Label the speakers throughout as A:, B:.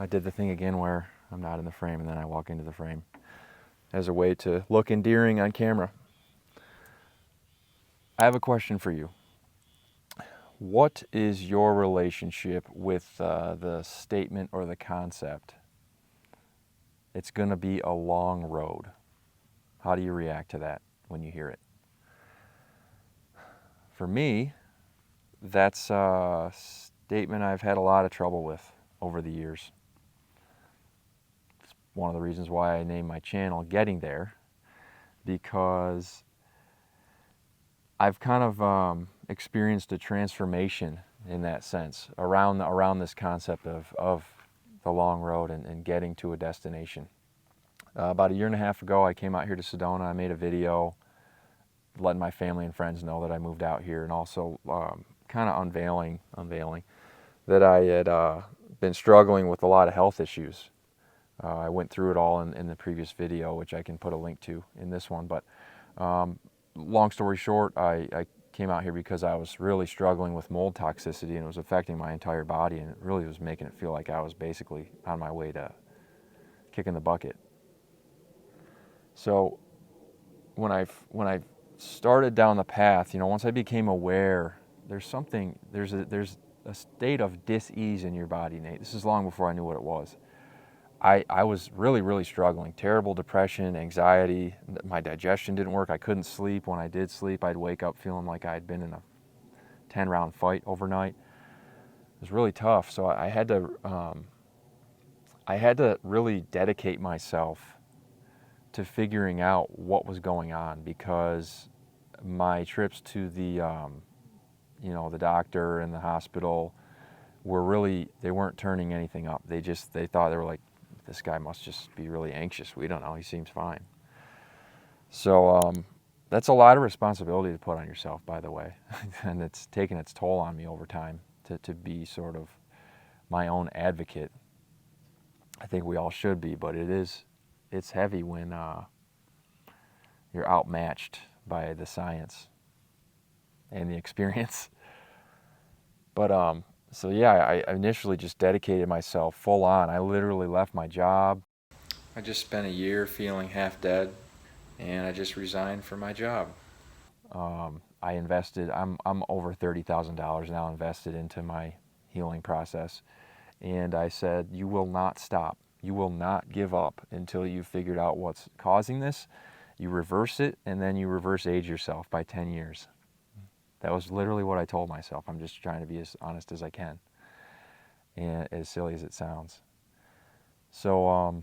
A: I did the thing again where I'm not in the frame and then I walk into the frame as a way to look endearing on camera. I have a question for you. What is your relationship with the statement or the concept, it's going to be a long road? How do you react to that when you hear it? For me, that's a statement I've had a lot of trouble with over the years. It's one of the reasons why I named my channel Getting There, because I've kind of experienced a transformation in that sense around this concept of the long road and getting to a destination. About a year and a half ago, I came out here to Sedona. I made a video letting my family and friends know that I moved out here, and also kind of unveiling that I had been struggling with a lot of health issues. I went through it all in the previous video, which I can put a link to in this one. But long story short, I came out here because I was really struggling with mold toxicity, and it was affecting my entire body, and it really was making it feel like I was basically on my way to kicking the bucket. So when I started down the path, once I became aware, there's a state of dis-ease in your body, Nate. This is long before I knew what it was. I was really, really struggling. Terrible depression, anxiety. My digestion didn't work. I couldn't sleep. When I did sleep, I'd wake up feeling like I'd been in a 10-round fight overnight. It was really tough. So I had to really dedicate myself to figuring out what was going on, because my trips to the the doctor and the hospital they weren't turning anything up. They thought, they were like, this guy must just be really anxious. We don't know. He seems fine. So that's a lot of responsibility to put on yourself, by the way. And it's taken its toll on me over time to be sort of my own advocate. I think we all should be, but it's heavy when you're outmatched by the science and the experience. But so yeah, I initially just dedicated myself full on. I literally left my job. I just spent a year feeling half dead, and I just resigned from my job. I invested. I'm over $30,000 now invested into my healing process, and I said, you will not stop. You will not give up until you've figured out what's causing this. You reverse it, and then you reverse age yourself by 10 years. That was literally what I told myself. I'm just trying to be as honest as I can, and as silly as it sounds. So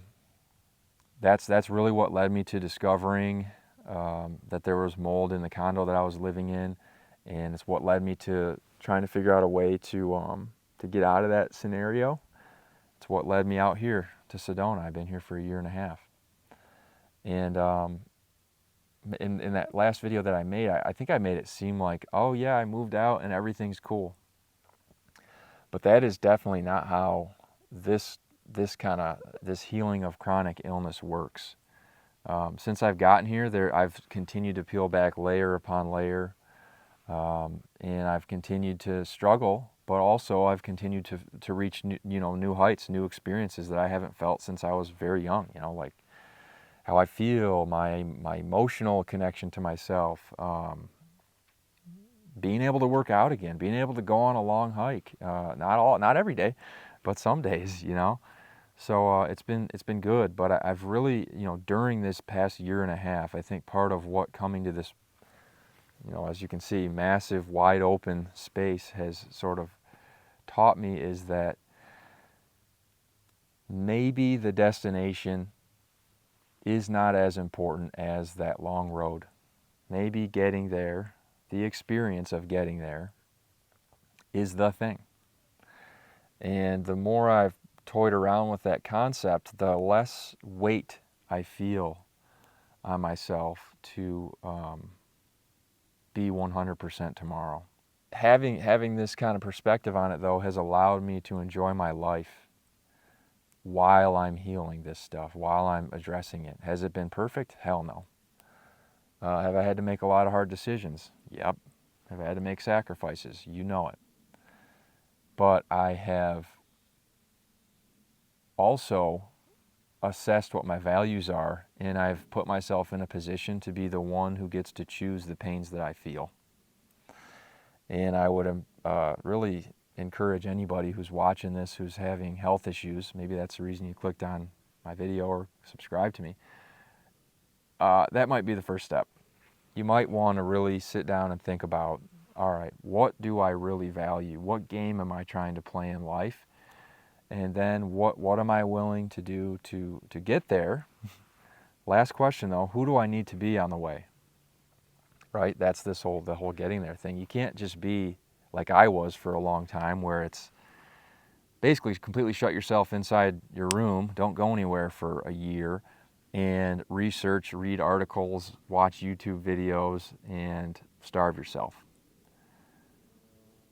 A: that's really what led me to discovering that there was mold in the condo that I was living in, and it's what led me to trying to figure out a way to get out of that scenario. It's what led me out here to Sedona. I've been here for a year and a half, and in that last video that I made, I think I made it seem like, oh yeah, I moved out and everything's cool. But that is definitely not how this healing of chronic illness works. Since I've gotten here, I've continued to peel back layer upon layer, and I've continued to struggle, but also I've continued to reach new heights, new experiences that I haven't felt since I was very young. Like how I feel, my emotional connection to myself, being able to work out again, being able to go on a long hike, not every day, but some days, So it's been good, but I've really, during this past year and a half, I think part of what coming to this, as you can see, massive, wide open space has sort of taught me is that maybe the destination is not as important as that long road. Maybe getting there, the experience of getting there, is the thing. And the more I've toyed around with that concept, the less weight I feel on myself to be 100% tomorrow. Having this kind of perspective on it, though, has allowed me to enjoy my life while I'm healing this stuff, while I'm addressing it. Has it been perfect? Hell no. Have I had to make a lot of hard decisions? Yep. Have I had to make sacrifices? You know it. But I have also assessed what my values are, and I've put myself in a position to be the one who gets to choose the pains that I feel. And I would really encourage anybody who's watching this who's having health issues, maybe that's the reason you clicked on my video or subscribed to me, that might be the first step. You might want to really sit down and think about, all right, what do I really value? What game am I trying to play in life? And then what am I willing to do to get there? Last question though, who do I need to be on the way? Right? That's the whole getting there thing. You can't just be like I was for a long time, where it's basically completely shut yourself inside your room, don't go anywhere for a year, and research, read articles, watch YouTube videos, and starve yourself.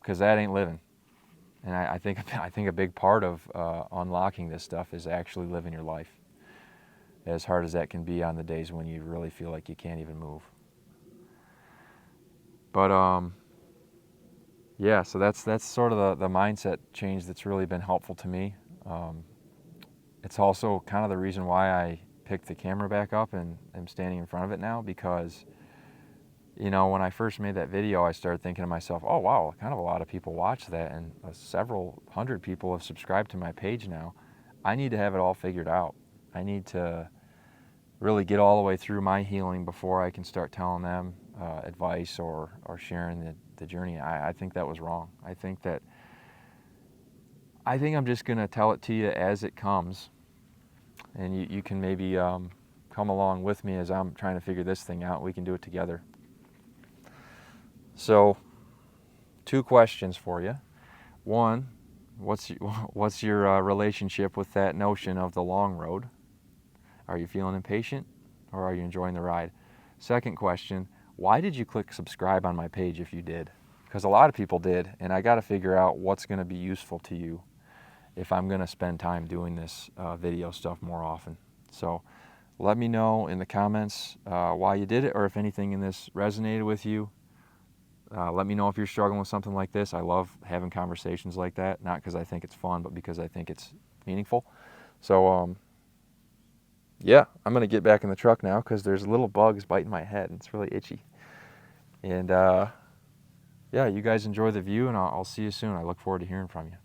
A: Because that ain't living. And I think a big part of unlocking this stuff is actually living your life, as hard as that can be on the days when you really feel like you can't even move. But yeah, so that's sort of the mindset change that's really been helpful to me. It's also kind of the reason why I picked the camera back up and am standing in front of it now, because you know, when I first made that video, I started thinking to myself, oh wow, kind of a lot of people watch that, and several hundred people have subscribed to my page now. I need to have it all figured out. I need to really get all the way through my healing before I can start telling them advice or sharing the journey. I think that was wrong. I think I'm just going to tell it to you as it comes, and you can maybe come along with me as I'm trying to figure this thing out. We can do it together. So, 2 questions for you. One, what's your relationship with that notion of the long road? Are you feeling impatient, or are you enjoying the ride? Second question, why did you click subscribe on my page if you did? Because a lot of people did, and I got to figure out what's going to be useful to you if I'm going to spend time doing this video stuff more often. So let me know in the comments why you did it, or if anything in this resonated with you. Let me know if you're struggling with something like this. I love having conversations like that, not because I think it's fun, but because I think it's meaningful. So, yeah, I'm going to get back in the truck now because there's little bugs biting my head, and it's really itchy. And, yeah, you guys enjoy the view, and I'll see you soon. I look forward to hearing from you.